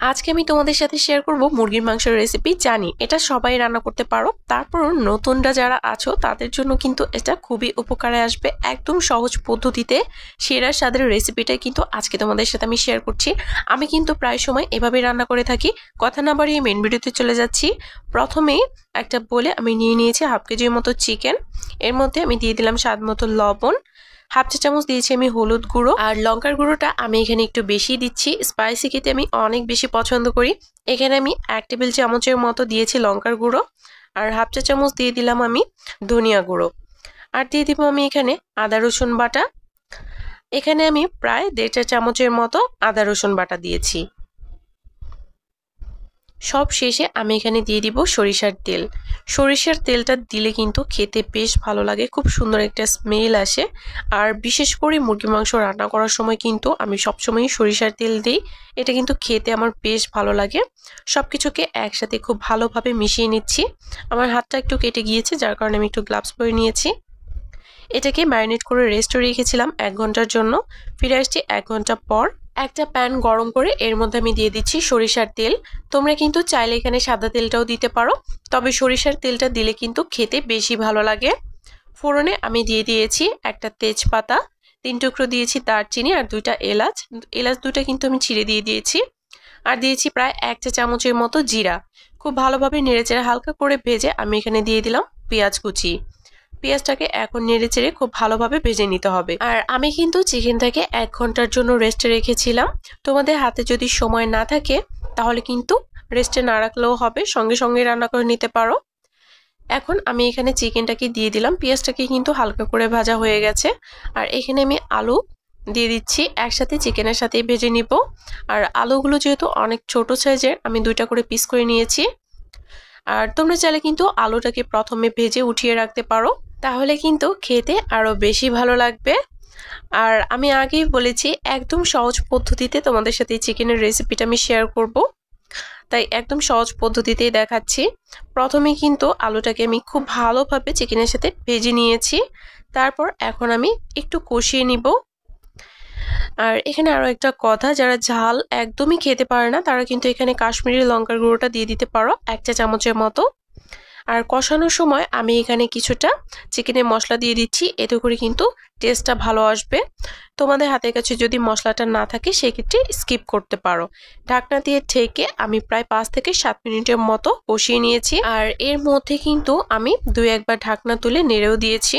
আজকে আমি তোমাদের সাথে শেয়ার করব মুরগির মাংসের রেসিপি। জানি এটা সবাই রান্না করতে পারো, তারপর নতুনরা যারা আছো তাদের জন্য কিন্তু এটা খুবই উপকারে আসবে। একদম সহজ পদ্ধতিতে সেরা স্বাদের রেসিপিটাই কিন্তু আজকে তোমাদের সাথে আমি শেয়ার করছি। আমি কিন্তু প্রায় সময় এভাবেই রান্না করে থাকি। কথা না বাড়িয়ে মেন ভিডিওতে চলে যাচ্ছি। প্রথমেই একটা বলে আমি নিয়ে নিয়েছি হাফ কেজির মতো চিকেন। এর মধ্যে আমি দিয়ে দিলাম স্বাদ মতো লবণ, হাফ চা চামচ দিয়েছি আমি হলুদ গুঁড়ো, আর লঙ্কার গুঁড়োটা আমি এখানে একটু বেশি দিচ্ছি। স্পাইসি খেতে আমি অনেক বেশি পছন্দ করি। এখানে আমি 1 টেবিল চামচের মতো দিয়েছি লঙ্কার গুঁড়ো, আর হাফ চা চামচ দিয়ে দিলাম আমি ধনিয়া গুঁড়ো, আর দিয়ে দিব আমি এখানে আদা রসুন বাটা। এখানে আমি প্রায় 1.5 চা চামচের মতো আদা রসুন বাটা দিয়েছি। সব শেষে আমি এখানে দিয়ে দিব সরিষার তেল। সরিষার তেলটা দিলে কিন্তু খেতে বেশ ভালো লাগে, খুব সুন্দর একটা স্মেল আসে। আর বিশেষ করে মুরগির মাংস রান্না করার সময় কিন্তু আমি সবসময়ই সরিষার তেল দিই। এটা কিন্তু খেতে আমার বেশ ভালো লাগে। সব কিছুকে একসাথে খুব ভালোভাবে মিশিয়ে নিচ্ছি। আমার হাতটা একটু কেটে গিয়েছে, যার কারণে আমি একটু গ্লাভস পরে নিয়েছি। এটাকে ম্যারিনেট করে রেস্টে রেখেছিলাম 1 ঘন্টার জন্য। ফিরে আসছি 1 ঘন্টা পর। একটা প্যান গরম করে এর মধ্যে আমি দিয়ে দিচ্ছি সরিষার তেল। তোমরা কিন্তু চাইলে এখানে সাদা তেলটাও দিতে পারো, তবে সরিষার তেলটা দিলে কিন্তু খেতে বেশি ভালো লাগে। ফোড়নে আমি দিয়ে দিয়েছি একটা তেজপাতা, 3 টুকরো দিয়েছি দারচিনি, আর 2টা এলাচ। এলাচ 2টা কিন্তু আমি ছিঁড়ে দিয়ে দিয়েছি। আর দিয়েছি প্রায় 1 চা চামচের মতো জিরা। খুব ভালোভাবে নেড়েচেড়ে হালকা করে ভেজে আমি এখানে দিয়ে দিলাম পেঁয়াজ কুচি। পেঁয়াজটাকে এখন নেড়েচেড়ে খুব ভালোভাবে ভেজে নিতে হবে। আর আমি কিন্তু চিকেনটাকে 1 ঘন্টার জন্য রেস্টে রেখেছিলাম। তোমাদের হাতে যদি সময় না থাকে তাহলে কিন্তু রেস্টে না রাখলেও হবে, সঙ্গে সঙ্গে রান্না করে নিতে পারো। এখন আমি এখানে চিকেনটাকে দিয়ে দিলাম। পেঁয়াজটাকে কিন্তু হালকা করে ভাজা হয়ে গেছে। আর এখানে আমি আলু দিয়ে দিচ্ছি, একসাথে চিকেনের সাথেই ভেজে নিব। আর আলুগুলো যেহেতু অনেক ছোট সাইজের, আমি 2টা করে পিস করে নিয়েছি। আর তোমরা চাইলে কিন্তু আলুটাকে প্রথমে ভেজে উঠিয়ে রাখতে পারো, তাহলে কিন্তু খেতে আরো বেশি ভালো লাগবে। আর আমি আগেই বলেছি একদম সহজ পদ্ধতিতে তোমাদের সাথে চিকেনের রেসিপিটা আমি শেয়ার করব, তাই একদম সহজ পদ্ধতিতেই দেখাচ্ছি। প্রথমে কিন্তু আলুটাকে আমি খুব ভালোভাবে চিকেনের সাথে ভেজে নিয়েছি। তারপর এখন আমি একটু কষিয়ে নিব। আর এখানে আরো একটা কথা, যারা ঝাল একদমই খেতে পারে না তারা কিন্তু এখানে কাশ্মীরি লঙ্কার গুঁড়োটা দিয়ে দিতে পারো 1 চা চামচের মতো। আর কষানোর সময় আমি এখানে কিছুটা চিকেনের মশলা দিয়ে দিচ্ছি, এতে করে কিন্তু টেস্টটা ভালো আসবে। তোমাদের হাতের কাছে যদি মশলাটা না থাকে সেক্ষেত্রে স্কিপ করতে পারো। ঢাকনা দিয়ে ঢেকে আমি প্রায় 5 থেকে 7 মিনিটের মতো কষিয়ে নিয়েছি। আর এর মধ্যে কিন্তু আমি 2-1 বার ঢাকনা তুলে নেড়েও দিয়েছি।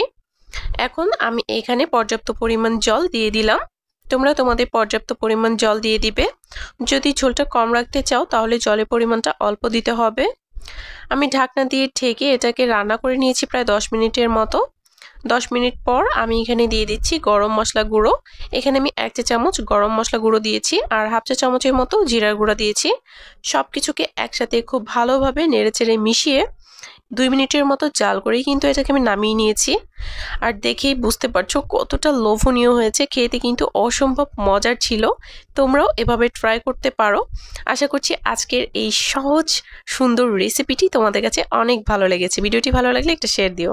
এখন আমি এখানে পর্যাপ্ত পরিমাণ জল দিয়ে দিলাম। তোমরা তোমাদের পর্যাপ্ত পরিমাণ জল দিয়ে দিবে। যদি ঝোলটা কম রাখতে চাও তাহলে জলের পরিমাণটা অল্প দিতে হবে। আমি ঢাকনা দিয়ে ঢেকে এটাকে রান্না করে নিয়েছি প্রায় 10 মিনিটের মতো। 10 মিনিট পর আমি এখানে দিয়ে দিচ্ছি গরম মশলা গুঁড়ো। এখানে আমি 1 চা চামচ গরম মশলা গুঁড়ো দিয়েছি, আর হাফ চা চামচের মতো জিরার গুঁড়ো দিয়েছি। সব কিছুকে একসাথে খুব ভালোভাবে নেড়েচেড়ে মিশিয়ে 2 মিনিটের মতো জাল করেই কিন্তু এটাকে আমি নামিয়ে নিয়েছি। আর দেখেই বুঝতে পারছো কতটা লোভনীয় হয়েছে, খেতে কিন্তু অসম্ভব মজার ছিল। তোমরাও এভাবে ট্রাই করতে পারো। আশা করছি আজকের এই সহজ সুন্দর রেসিপিটি তোমাদের কাছে অনেক ভালো লেগেছে। ভিডিওটি ভালো লাগলে একটা শেয়ার দিও।